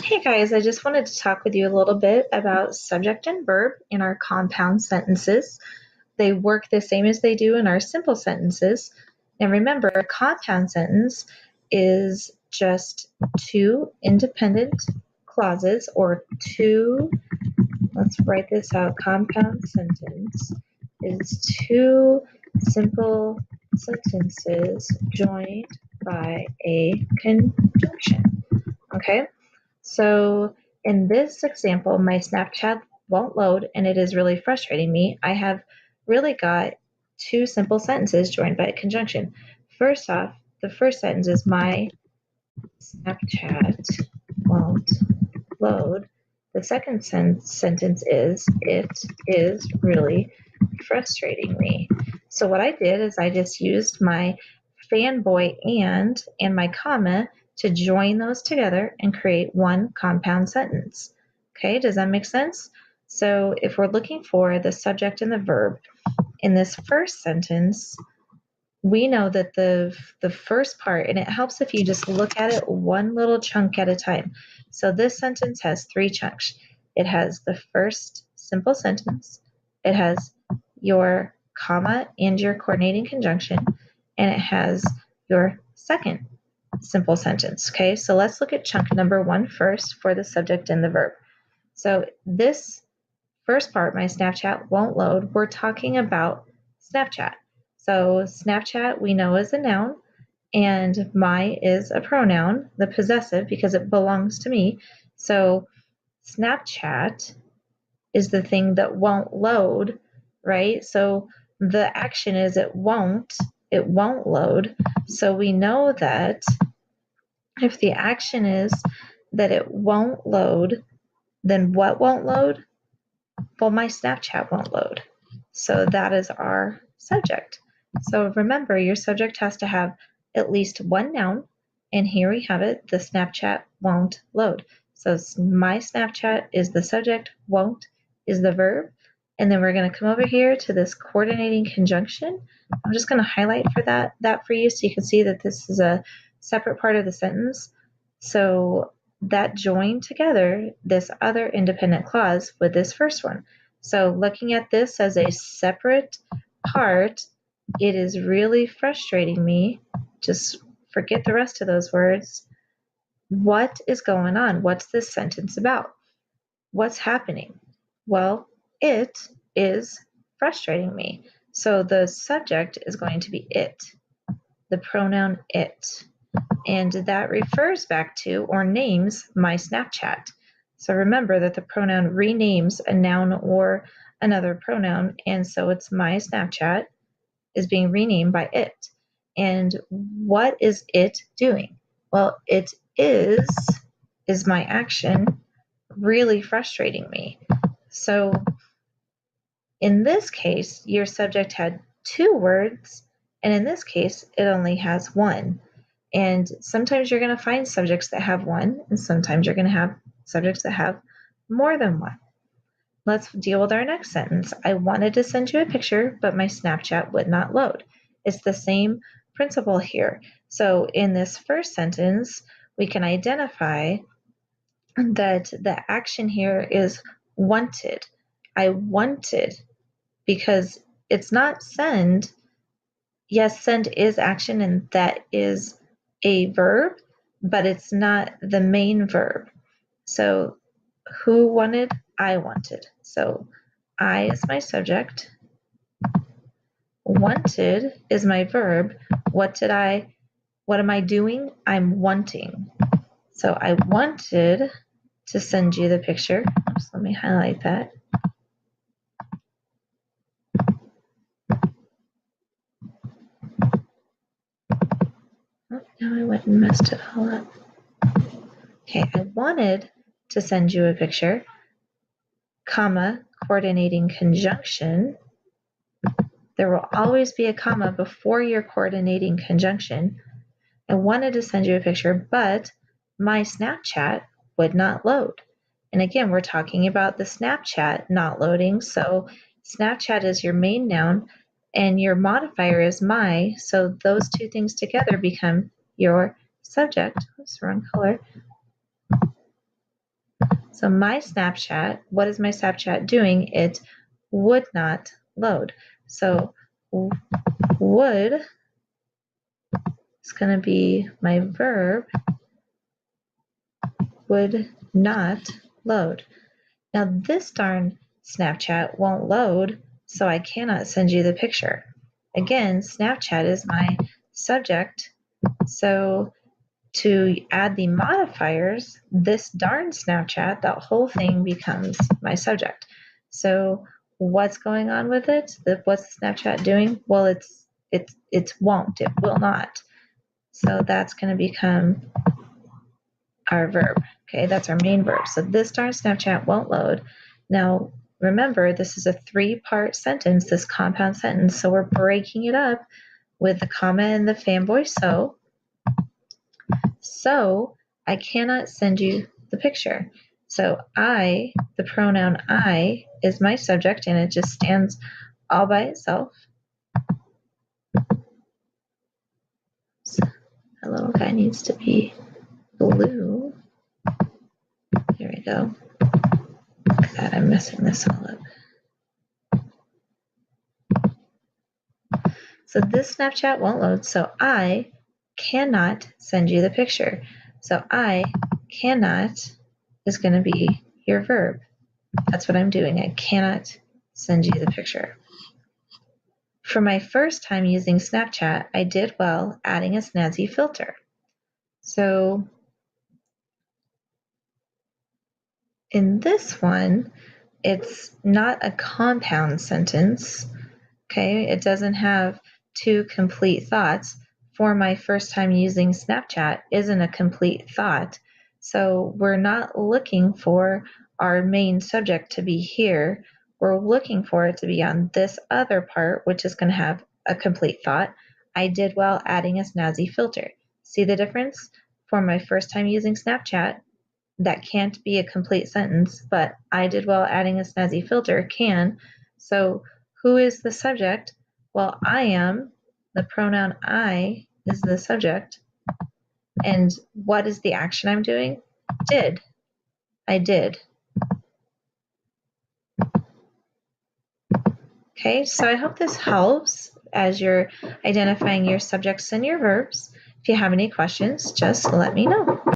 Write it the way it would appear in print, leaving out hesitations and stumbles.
Hey guys, I just wanted to talk with you a little bit about subject and verb in our compound sentences. They work the same as they do in our simple sentences. And remember, a compound sentence is just two independent clauses or two, let's write this out, compound sentence is two simple sentences joined by a conjunction. Okay? So in this example, my Snapchat won't load and it is really frustrating me. I have really got two simple sentences joined by a conjunction. First off, the first sentence is my Snapchat won't load. The second sentence is it is really frustrating me. So what I did is I just used my fanboy and my comma to join those together and create one compound sentence. Okay, does that make sense? So if we're looking for the subject and the verb in this first sentence, we know that the first part, and it helps if you just look at it one little chunk at a time. So this sentence has three chunks. It has the first simple sentence, it has your comma and your coordinating conjunction, and it has your second simple sentence. Okay, so let's look at chunk number one first for the subject and the verb. So this first part, my Snapchat won't load, we're talking about Snapchat. So Snapchat we know is a noun, and my is a pronoun, the possessive, because it belongs to me. So Snapchat is the thing that won't load, right? So the action is it won't load. So we know that if the action is that it won't load, then what won't load? Well, my Snapchat won't load. So that is our subject. So remember, your subject has to have at least one noun, and here we have it, the Snapchat won't load. So my Snapchat is the subject, won't is the verb, and then we're going to come over here to this coordinating conjunction. I'm just going to highlight for that for you so you can see that this is a separate part of the sentence. So that join together this other independent clause with this first one. So looking at this as a separate part, it is really frustrating me. Just forget the rest of those words. What is going on? What's this sentence about? What's happening? Well, it is frustrating me. So the subject is going to be it, the pronoun it. And that refers back to or names my Snapchat. So remember that the pronoun renames a noun or another pronoun, and so it's my Snapchat is being renamed by it. And what is it doing? Well, it is my action really frustrating me. So in this case, your subject had two words, and in this case, it only has one. And sometimes you're going to find subjects that have one, and sometimes you're going to have subjects that have more than one. Let's deal with our next sentence. I wanted to send you a picture, but my Snapchat would not load. It's the same principle here. So in this first sentence, we can identify that the action here is wanted. I wanted, because it's not send. Yes, send is action, and that is a verb, but it's not the main verb. So who wanted? I wanted. So I is my subject. Wanted is my verb. What am I doing? I'm wanting. So I wanted to send you the picture. Just let me highlight that. Oh, now I went and messed it all up. Okay, I wanted to send you a picture, comma, coordinating conjunction. There will always be a comma before your coordinating conjunction. I wanted to send you a picture, but my Snapchat would not load. And again, we're talking about the Snapchat not loading. So Snapchat is your main noun and your modifier is my. So those two things together become your subject. Oops, wrong color. So my Snapchat, what is my Snapchat doing? It would not load. So would is going to be my verb, would not load. Now this darn Snapchat won't load, so I cannot send you the picture. Again, Snapchat is my subject, so to add the modifiers, this darn Snapchat, that whole thing becomes my subject. So what's going on with it? What's the Snapchat doing? Well, it won't, it will not. So that's going to become our verb. Okay, that's our main verb. So this darn Snapchat won't load. Now, remember, this is a three-part sentence, this compound sentence, so we're breaking it up with the comma and the fanboy so. So I cannot send you the picture. So I, the pronoun I, is my subject, and it just stands all by itself. So that little guy needs to be blue. There we go. Look at that, I'm messing this all up. So this Snapchat won't load, so I cannot send you the picture. So I cannot is going to be your verb. That's what I'm doing. I cannot send you the picture. For my first time using Snapchat, I did well adding a snazzy filter. So in this one, it's not a compound sentence. Okay, it doesn't have two complete thoughts. For my first time using Snapchat isn't a complete thought. So we're not looking for our main subject to be here. We're looking for it to be on this other part, which is going to have a complete thought. I did well adding a snazzy filter. See the difference? For my first time using Snapchat, that can't be a complete sentence, but I did well adding a snazzy filter can. So who is the subject? Well, I am. The pronoun I is the subject. And what is the action I'm doing? Did. I did. Okay, so I hope this helps as you're identifying your subjects and your verbs. If you have any questions, just let me know.